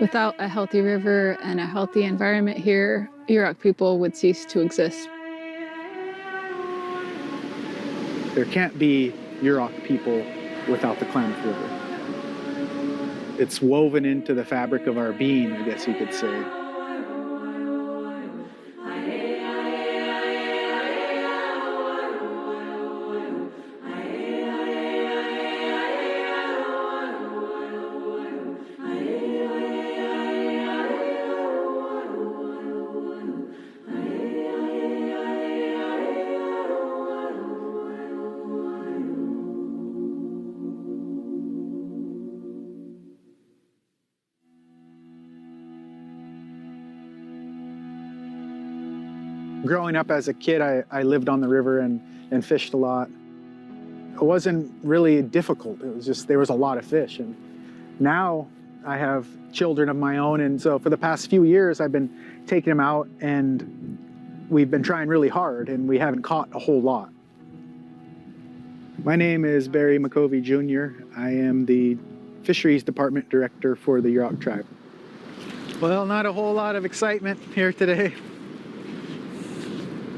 Without a healthy river and a healthy environment here, Yurok people would cease to exist. There can't be Yurok people without the Klamath River. It's woven into the fabric of our being, I guess you could say. Growing up as a kid, I lived on the river and fished a lot. It wasn't really difficult. It was just, there was a lot of fish. And now I have children of my own. And so for the past few years, I've been taking them out and we've been trying really hard and we haven't caught a whole lot. My name is Barry McCovey Jr. I am the Fisheries Department Director for the Yurok tribe. Well, not a whole lot of excitement here today.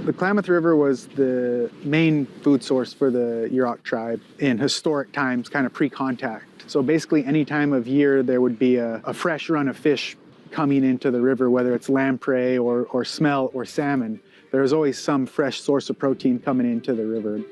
The Klamath River was the main food source for the Yurok tribe in historic times, kind of pre-contact. So basically any time of year there would be a fresh run of fish coming into the river, whether it's lamprey or smelt or salmon. There's always some fresh source of protein coming into the river.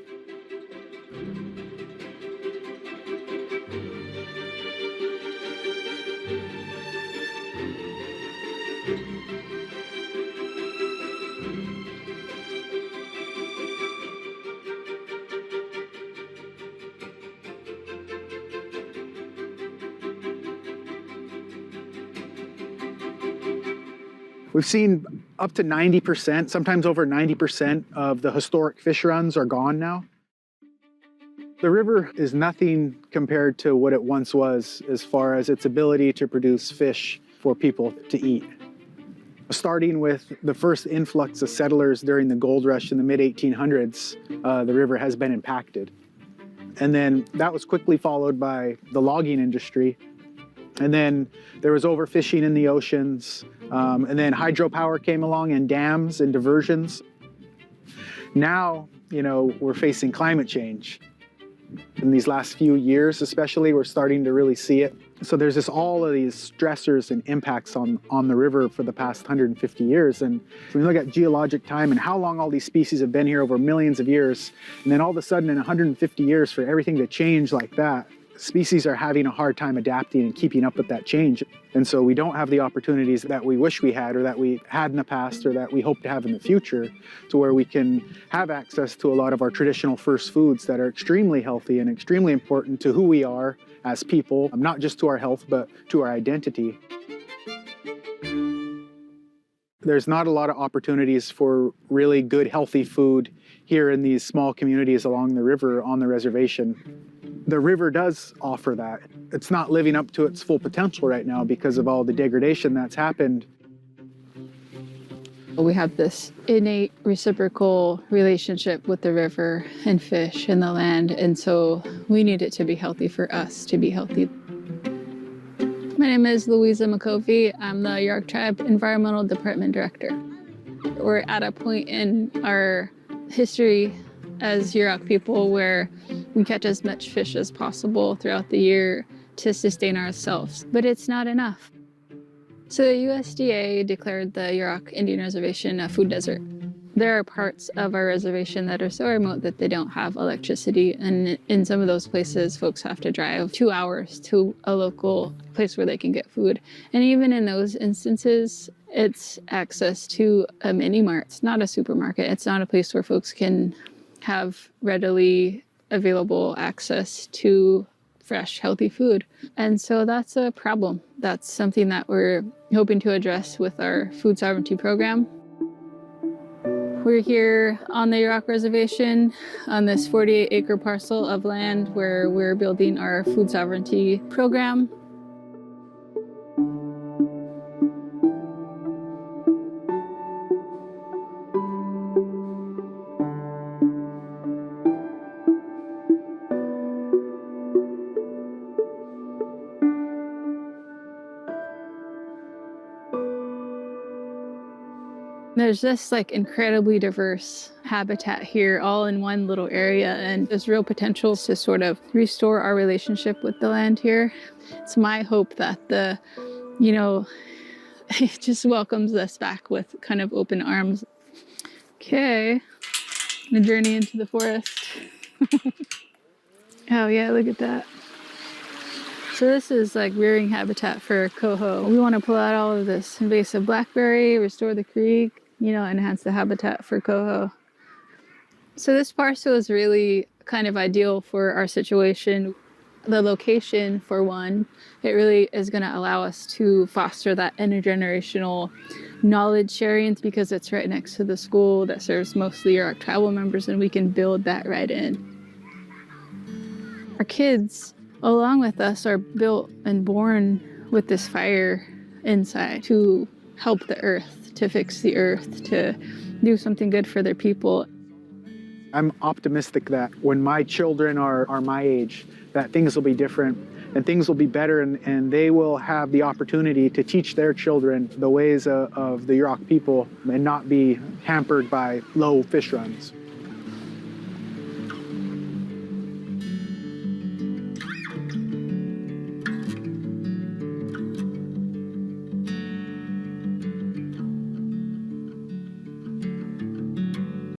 We've seen up to 90%, sometimes over 90% of the historic fish runs are gone now. The river is nothing compared to what it once was as far as its ability to produce fish for people to eat. Starting with the first influx of settlers during the gold rush in the mid-1800s, the river has been impacted. And then that was quickly followed by the logging industry. And then there was overfishing in the oceans. And then hydropower came along and dams and diversions. Now, we're facing climate change. In these last few years, especially, we're starting to really see it. So there's all of these stressors and impacts on the river for the past 150 years. And when you look at geologic time and how long all these species have been here over millions of years, and then all of a sudden in 150 years for everything to change like that, species are having a hard time adapting and keeping up with that change. And so we don't have the opportunities that we wish we had or that we had in the past or that we hope to have in the future, to where we can have access to a lot of our traditional first foods that are extremely healthy and extremely important to who we are as people, not just to our health, but to our identity. There's not a lot of opportunities for really good, healthy food here in these small communities along the river on the reservation. The river does offer that. It's not living up to its full potential right now because of all the degradation that's happened. We have this innate reciprocal relationship with the river and fish and the land, and so we need it to be healthy for us to be healthy. My name is Louisa McCovey. I'm the Yurok Tribe Environmental Department Director. We're at a point in our history as Yurok people where we catch as much fish as possible throughout the year to sustain ourselves, but it's not enough. So the USDA declared the Yurok Indian Reservation a food desert. There are parts of our reservation that are so remote that they don't have electricity, and in some of those places, folks have to drive 2 hours to a local place where they can get food. And even in those instances, it's access to a mini mart. It's not a supermarket. It's not a place where folks can have readily available access to fresh, healthy food. And so that's a problem. That's something that we're hoping to address with our food sovereignty program. We're here on the Yurok Reservation on this 48-acre parcel of land where we're building our food sovereignty program. There's this like incredibly diverse habitat here, all in one little area, and there's real potential to sort of restore our relationship with the land here. It's my hope that it just welcomes us back with kind of open arms. Okay, a journey into the forest. Oh yeah, look at that. So this is like rearing habitat for coho. We want to pull out all of this invasive blackberry, restore the creek, enhance the habitat for coho. So this parcel is really kind of ideal for our situation. The location, for one, it really is going to allow us to foster that intergenerational knowledge sharing because it's right next to the school that serves mostly Yurok tribal members, and we can build that right in. Our kids, along with us, are built and born with this fire inside to help the earth, to fix the earth, to do something good for their people. I'm optimistic that when my children are my age, that things will be different and things will be better, and they will have the opportunity to teach their children the ways of the Yurok people and not be hampered by low fish runs.